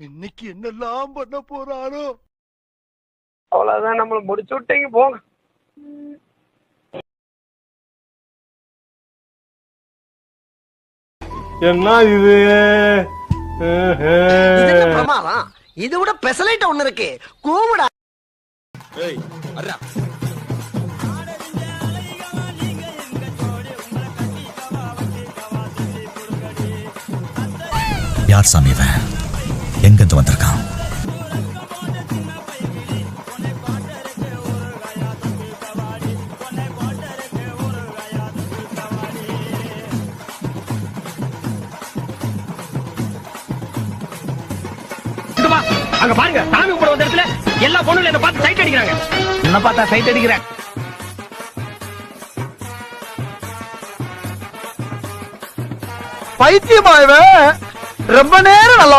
இன்னைக்கு என்னெல்லாம் பண்ண போறாரோ. அவ்வளவுதான், நம்மள முடிச்சு விட்டீங்க போங்க. என்ன இது பிரமாதம். இது விட பெசலைட் ஒண்ணு இருக்கு. கூவுடா. யார் சாமி இவன்? எங்கிருந்து வந்திருக்கான்? அங்க பாருங்க, சாமி கூட வந்த இடத்துல எல்லா பொண்ணுல என்ன பார்த்து சைட் அடிக்கிறாங்க. என்ன பார்த்தா சைட் அடிக்கிறேன். பைத்தியமா இவன். ரொம்ப நேரம் நல்லா